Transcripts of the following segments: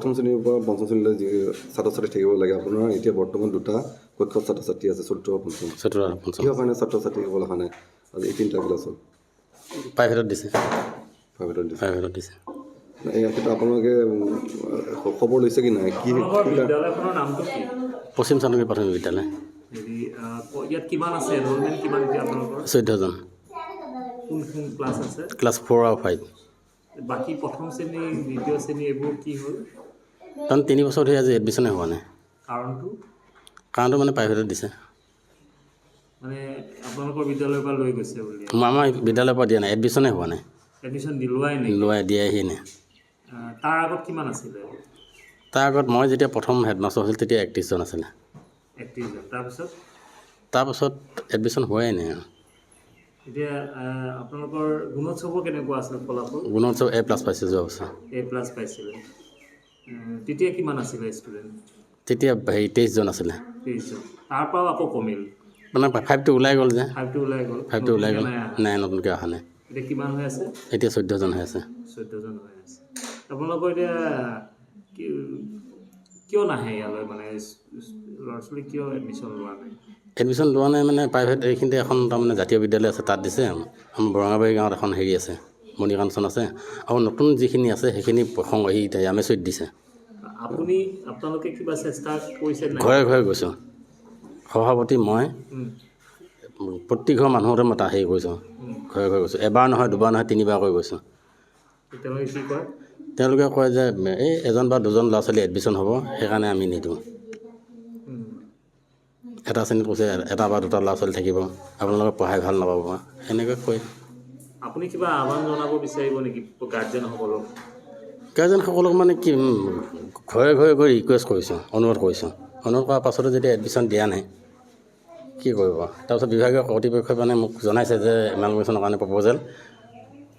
প্ৰথম শ্ৰেণীৰ পৰা পঞ্চম শ্ৰেণীলৈ যি ছাত্ৰ ছাত্ৰী থাকিব লাগে আপোনাৰ এতিয়া বৰ্তমান দুটা কক্ষত ছাত্ৰ ছাত্ৰী আছে চতুৰ্থ পঞ্চম কিহৰ কাৰণে ছাত্ৰ ছাত্ৰী সকলৰ কাৰণে আজি এই তিনিটা ক্লাছত প্ৰাইভেটত দিছে প্ৰাইভেটত দিছে এই ক্ষেত্ৰত আপোনালোকে খবৰ লৈছে কি নাই কি বিদ্যালয়খনৰ নামটো কি পশ্চিম চানগুৰি প্ৰাথমিক বিদ্যালয় ইয়াত কিমান আছে এনৰলমেণ্ট কিমান এতিয়া আপোনালোকৰ 14জন কোন ক্লাছ আছে ক্লাছ 4 আৰু 5 বাকী প্ৰথম শ্ৰেণী দ্বিতীয় শ্ৰেণী এইবোৰ কি হ'ল কাৰণ 3 বছৰ ধৰি আজি এডমিশ্যনে হোৱা নাই কাৰণটো মানে প্ৰাইভেটত দিছে মানে আপোনালোকৰ বিদ্যালয়ৰ পৰা লৈ গৈছে বুলি আমাৰ বিদ্যালয়ৰ পৰা দিয়া নাই এডমিশ্যনে হোৱা নাই এডমিশ্যন লোৱাই দিয়াহি নাই তাৰ আগত কিমান আছিলে তাৰ আগত মই যেতিয়া প্ৰথম হেডমাষ্টাৰ হৈছিল তেতিয়া 31জন আছিলে 31জন তাৰপাছত এডমিশ্যন হোৱাই নাই এতিয়া আপোনালোকৰ গুণোৎসৱৰ কেনেকুৱা আছিল ফলাফল গুণোৎসৱ A+ পাইছে যোৱা বছৰ A+ পাইছিলে তেতিয়া কিমান আছিলে ষ্টুডেণ্ট তেতিয়া 23জন আছিলে 23জন তাৰ পৰাও আকৌ কমিল মানে 5টো ওলাই গ'ল যে 5টো ওলাই গ'ল নাই নতুনকৈ অহা নাই এতিয়া কিমান হৈ আছে এতিয়া 14জন হৈ আছে 14জন হৈ আছে আপোনালোকৰ এতিয়া কিয় নাহে ইয়ালৈ মানে ল'ৰা ছোৱালী কিয় এডমিশ্যন লোৱা নাই মানে প্ৰাইভেট এইখিনিতে এখন তাৰমানে জাতীয় বিদ্যালয় আছে তাত দিছে আমাৰ বৰঙাবাৰী গাঁৱত এখন হেৰি আছে মণিকাঞ্চন আছে আৰু নতুন যিখিনি আছে সেইখিনি ৰামেশ্বৰীত দিছে আপোনালোকে কিবা চেষ্টা কৰিছে ঘৰে ঘৰে গৈছোঁ সভাপতি মই প্ৰতি ঘৰ মানুহতে মই হেৰি কৰিছোঁ ঘৰে ঘৰে গৈছোঁ এবাৰ নহয় দুবাৰ নহয় 3বাৰকৈ গৈছোঁ তেওঁলোকে কি কয় তেওঁলোকে কয় যে এই এজন বা দুজন ল'ৰা ছোৱালী এডমিশ্যন হ'ব সেইকাৰণে আমি নিদিওঁ এটা শ্ৰেণীত কৈছে এটা বা দুটা ল'ৰা ছোৱালী থাকিব আপোনালোকে পঢ়াই ভাল নাপাব সেনেকৈ কয় আপুনি কিবা আহ্বান জনাব বিচাৰিব নেকি গাৰ্জেনসকলক মানে কি ঘৰে ঘৰে গৈ ৰিকুৱেষ্ট কৰিছোঁ অনুৰোধ কৰাৰ পাছতো যদি এডমিশ্যন দিয়া নাই কি কৰিব তাৰপিছত বিভাগীয় কৰ্তৃপক্ষই মানে মোক জনাইছে যে এমালগেশ্যনৰ কাৰণে প্ৰপ'জেল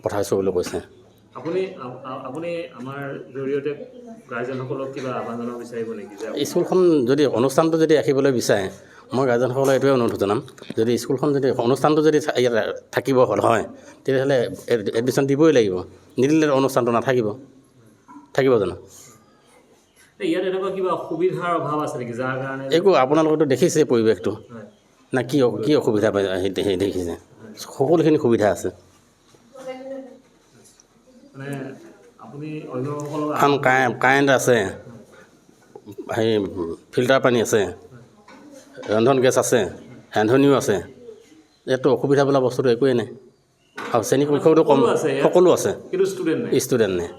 পঠাইছোঁ বুলি কৈছে আপুনি আমাৰ জৰিয়তে গাৰ্জেনসকলক কিবা আহ্বান জনাব বিচাৰিব নেকি স্কুলখন যদি অনুষ্ঠানটো যদি ৰাখিবলৈ বিচাৰে মই গাৰ্জেনসকলক এইটোৱে অনুৰোধ জনাম যদি স্কুলখন যদি অনুষ্ঠানটো যদি ইয়াত থাকিব হয় তেতিয়াহ'লে এডমিশ্যন দিবই লাগিব নিদিলে অনুষ্ঠানটো থাকিব জানো ইয়াত এনেকুৱা কিবা সুবিধাৰ অভাৱ আছে নেকি যাৰ কাৰণে একো আপোনালোকেতো দেখিছে পৰিৱেশটো না কি অসুবিধা পাই দেখিছে সকলোখিনি সুবিধা আছে কাৰেণ্ট আছে হেৰি ফিল্টাৰ পানী আছে ৰন্ধন গেছ আছে ৰান্ধনিও আছে ইয়াততো অসুবিধা বোলা বস্তুটো একোৱেই নাই আৰু শ্ৰেণী কক্ষতো কম সকলো আছে ষ্টুডেণ্ট ষ্টুডেণ্ট নাই